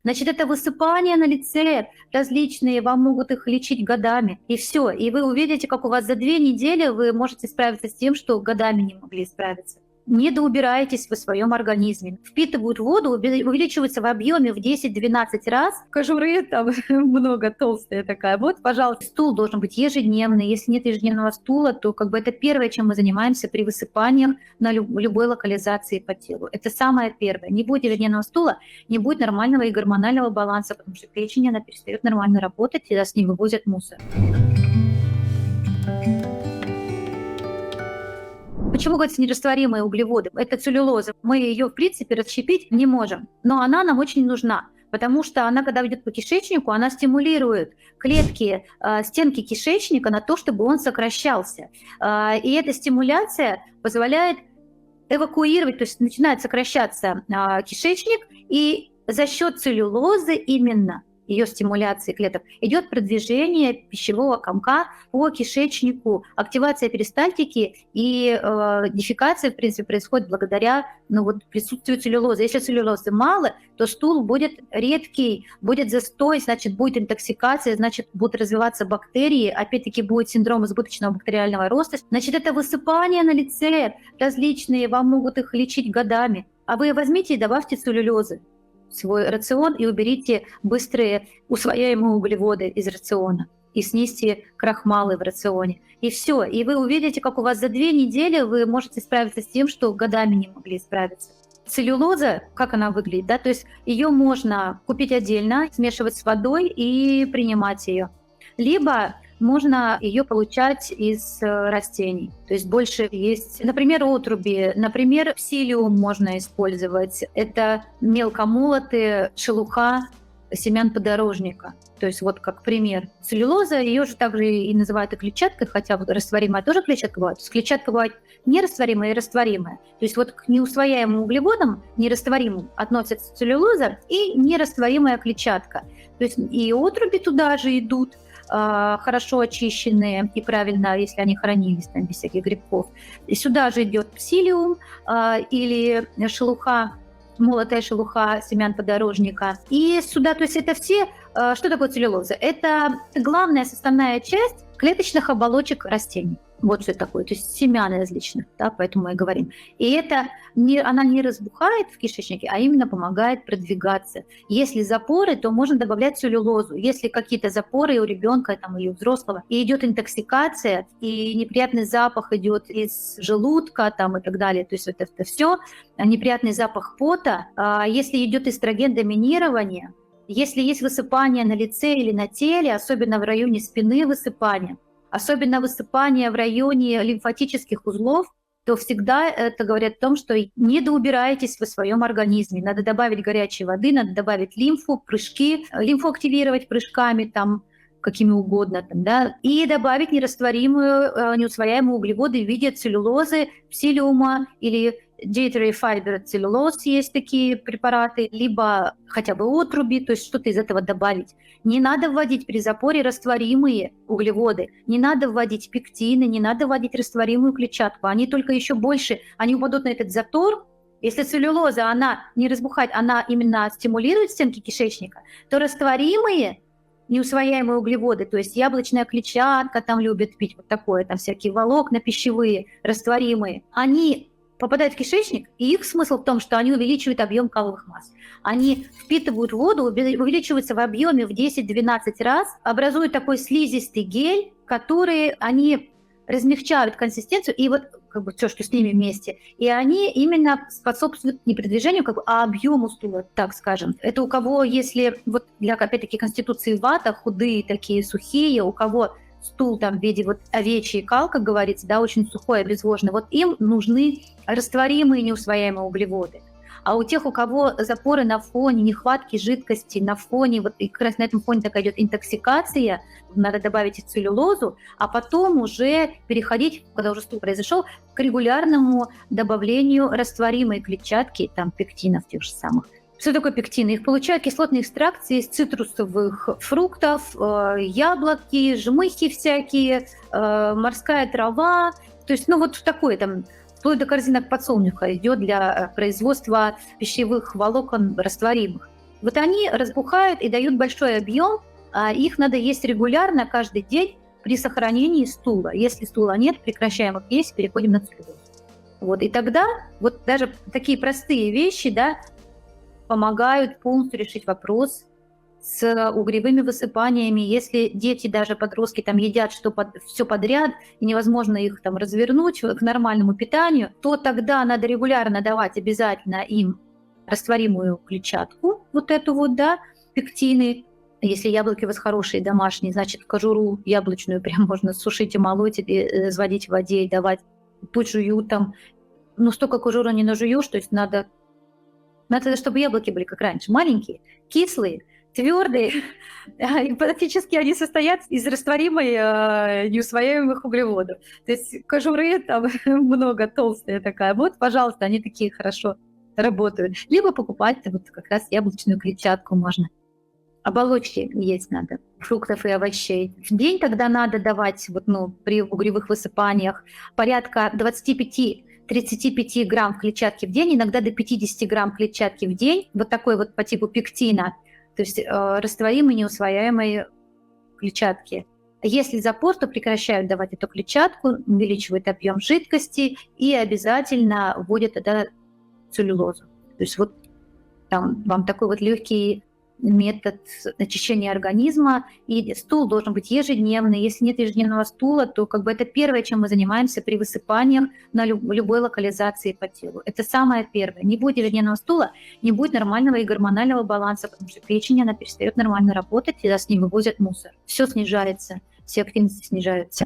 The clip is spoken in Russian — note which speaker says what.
Speaker 1: Значит, это высыпания на лице различные, вам могут их лечить годами, и все. И вы увидите, как у вас за 2 недели вы можете справиться с тем, что годами не могли справиться. Недоубираетесь вы в своем организме. Впитывают воду, увеличиваются в объеме в 10-12 раз. Кожуры там много, толстая такая. Вот, пожалуйста, стул должен быть ежедневный. Если нет ежедневного стула, то это первое, чем мы занимаемся при высыпаниях на любой локализации по телу. Это самое первое. Не будет ежедневного стула, не будет нормального и гормонального баланса, потому что печень, она перестает нормально работать, и с ней вывозят мусор. Почему, говорится, нерастворимые углеводы? Это целлюлоза. Мы ее, в принципе, расщепить не можем, но она нам очень нужна, потому что она, когда идет по кишечнику, она стимулирует клетки, стенки кишечника на то, чтобы он сокращался. И эта стимуляция позволяет эвакуировать, то есть начинает сокращаться кишечник, и за счет целлюлозы именно ее стимуляции клеток идет продвижение пищевого комка по кишечнику, активация перистальтики и дефекация, в принципе, происходит благодаря присутствию целлюлозы. Если целлюлозы мало, то стул будет редкий, будет застой, значит, будет интоксикация, значит, будут развиваться бактерии, опять-таки будет синдром избыточного бактериального роста. Значит, это высыпания на лице различные, вам могут их лечить годами. А вы возьмите и добавьте целлюлозы в свой рацион и уберите быстрые усвояемые углеводы из рациона и снизьте крахмалы в рационе. И все. И вы увидите, как у вас за 2 недели вы можете справиться с тем, что годами не могли справиться. Целлюлоза, как она выглядит, да, то есть ее можно купить отдельно, смешивать с водой и принимать ее. Либо можно ее получать из растений. То есть больше есть, например, отруби, например, псилиум можно использовать. Это мелкомолотые шелуха семян подорожника. То есть вот как пример. Целлюлоза, ее же также и называют и клетчаткой, хотя растворимая тоже клетчатка бывает. То есть клетчатка бывает нерастворимая и растворимая. То есть вот к неусвояемым углеводам, нерастворимым, относятся целлюлоза и нерастворимая клетчатка. То есть и отруби туда же идут, хорошо очищенные и правильно, если они хранились там без всяких грибков. И сюда же идет псилиум или шелуха, молотая шелуха семян подорожника. И сюда, то есть это все, что такое целлюлоза? Это главная составная часть клеточных оболочек растений. Вот что это такое, то есть семян различных, да, поэтому мы и говорим. И это она не разбухает в кишечнике, а именно помогает продвигаться. Если запоры, то можно добавлять целлюлозу. Если какие-то запоры у ребенка там, или у взрослого, и идет интоксикация, и неприятный запах идет из желудка там, и так далее, то есть это все, неприятный запах пота. Если идет эстроген-доминирование, если есть высыпание на лице или на теле, особенно в районе спины высыпания, особенно высыпание в районе лимфатических узлов, то всегда это говорит о том, что недоубираетесь вы в своем организме. Надо добавить горячей воды, надо добавить лимфу, прыжки, лимфу активировать прыжками, там, какими угодно, там, да, и добавить нерастворимую, неусвояемые углеводы в виде целлюлозы, псилиума или dietary fiber целлюлоз, есть такие препараты, либо хотя бы отруби, то есть что-то из этого добавить. Не надо вводить при запоре растворимые углеводы, не надо вводить пектины, не надо вводить растворимую клетчатку. Они только еще больше, они упадут на этот затор. Если целлюлоза, она не разбухает, она именно стимулирует стенки кишечника, то растворимые неусвояемые углеводы, то есть яблочная клетчатка там любят пить, вот такое, там всякие волокна пищевые, растворимые, они попадают в кишечник, и их смысл в том, что они увеличивают объем каловых масс. Они впитывают воду, увеличиваются в объеме в 10-12 раз, образуют такой слизистый гель, который они размягчают консистенцию, и вот все, что с ними вместе. И они именно способствуют не продвижению, а объему стула, так скажем. Это у кого, если вот для, опять-таки, конституции вата, худые такие, сухие, у кого стул там в виде овечьей кал, как говорится, да, очень сухой, обезвоженный, вот им нужны растворимые неусвояемые углеводы. А у тех, у кого запоры на фоне нехватки жидкости, на фоне, и как раз на этом фоне такая идет интоксикация, надо добавить и целлюлозу, а потом уже переходить, когда уже стул произошел, к регулярному добавлению растворимой клетчатки, там, пектинов тех же самых. Что такое пектины? Их получают кислотные экстракции из цитрусовых фруктов, яблоки, жмыхи всякие, морская трава. То есть, вот такое там, вплоть до корзинок подсолнуха идет для производства пищевых волокон растворимых. Вот они разбухают и дают большой объем, их надо есть регулярно, каждый день при сохранении стула. Если стула нет, прекращаем их есть, переходим на целлюлозу. Вот, и тогда вот даже такие простые вещи, да, помогают полностью решить вопрос с угревыми высыпаниями. Если дети, даже подростки, там едят все подряд, и невозможно их там развернуть к нормальному питанию, то тогда надо регулярно давать обязательно им растворимую клетчатку, вот эту вот, да, пектины. Если яблоки у вас хорошие, домашние, значит, кожуру яблочную прям можно сушить и молоть, и разводить в воде и давать. Пусть жуют там. Ну, столько кожуры не нажуешь, то есть надо, чтобы яблоки были как раньше, маленькие, кислые, твердые, и практически они состоят из растворимой неусвояемых углеводов. То есть кожуры там много, толстая такая. Вот, пожалуйста, они такие хорошо работают. Либо покупать вот как раз яблочную клетчатку можно. Оболочки есть надо, фруктов и овощей. В день тогда надо давать при угревых высыпаниях порядка 25-35 грамм клетчатки в день, иногда до 50 грамм клетчатки в день, вот такой вот по типу пектина, то есть растворимой неусвояемой клетчатки. Если запор, то прекращают давать эту клетчатку, увеличивают объем жидкости и обязательно вводят тогда целлюлозу. То есть вот там вам такой вот легкий метод очищения организма, и стул должен быть ежедневный. Если нет ежедневного стула, то это первое, чем мы занимаемся при высыпаниях на любой локализации по телу. Это самое первое. Не будет ежедневного стула, не будет нормального и гормонального баланса, потому что печень, она перестает нормально работать, и с ней вывозят мусор. Все снижается, все активности снижаются.